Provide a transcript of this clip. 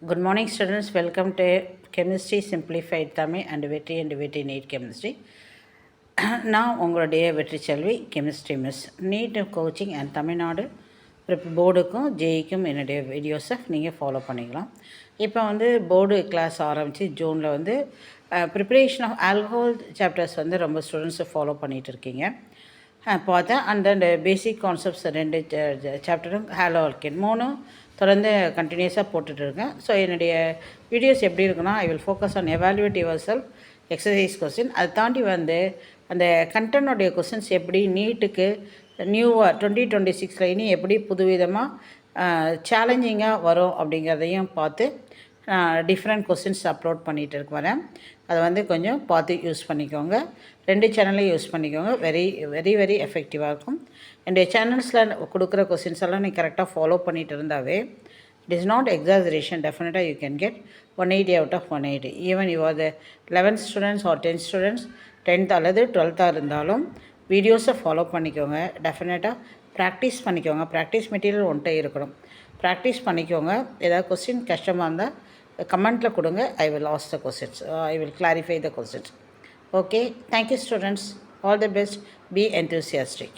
Good morning, students. Welcome to Chemistry Simplified Tamil and Vetri NEET Chemistry. நான் உங்களுடைய Vetri Selvi chemistry miss. NEET coaching and Tamil Nadu போர்டுக்கும் ஜேஇக்கும் என்னுடைய வீடியோஸை நீங்கள் ஃபாலோ பண்ணிக்கலாம். இப்போ போர்டு கிளாஸ் ஆரம்பித்து ஜூனில் ப்ரிப்பரேஷன் ஆஃப் ஆல்கஹால் சாப்டர்ஸ் ரொம்ப ஸ்டூடெண்ட்ஸை ஃபாலோ பண்ணிகிட்டு இருக்கீங்க பார்த்தேன். அந்த பேசிக் கான்செப்ட்ஸ் 2 சாப்டரும் ஹாலோ ஆல்கேன் 3 தொடர்ந்து கண்டினியூஸாக போட்டுட்ருக்கேன். ஸோ என்னுடைய வீடியோஸ் எப்படி இருக்குன்னா, I will focus on evaluate yourself exercise question. அதை தாண்டி அந்த கண்டென்ட்டோடைய கொஸ்டின்ஸ் எப்படி நீட்டுக்கு நியூவாக 2026 இனி எப்படி புதுவிதமாக சேலஞ்சிங்காக வரும் அப்படிங்கிறதையும் பார்த்து டிஃப்ரெண்ட் கொஸ்டின்ஸ் அப்லோட் பண்ணிகிட்டு வரேன். அதை கொஞ்சம் பார்த்து யூஸ் பண்ணிக்கோங்க. 2 சேனலையும் யூஸ் பண்ணிக்கோங்க. வெரி வெரி வெரி எஃபெக்டிவாக இருக்கும். என்னுடைய சேனல்ஸில் கொடுக்குற கொஸ்டின்ஸ் எல்லாம் நீங்கள் கரெக்டாக ஃபாலோ பண்ணிகிட்டு இருந்தாவே இட் இஸ் நாட் எக்ஸாஜரேஷன். டெஃபினட்டாக you can get 180 out of 180. Even you are the 11th students or 10th students 10th அல்லது 12th இருந்தாலும் வீடியோஸை ஃபாலோ பண்ணிக்கோங்க. டெஃபினட்டாக ப்ராக்டிஸ் பண்ணிக்கோங்க. ப்ராக்டிஸ் மெட்டீரியல் ஒன்ட்டே இருக்கணும். ப்ராக்டிஸ் பண்ணிக்கோங்க. ஏதாவது கொஸ்டின் கஷ்டமாக இருந்தால் கமெண்ட்டில் கொடுங்க. I will ask the questions. I will clarify the questions. Okay, thank you students. All the best. Be enthusiastic.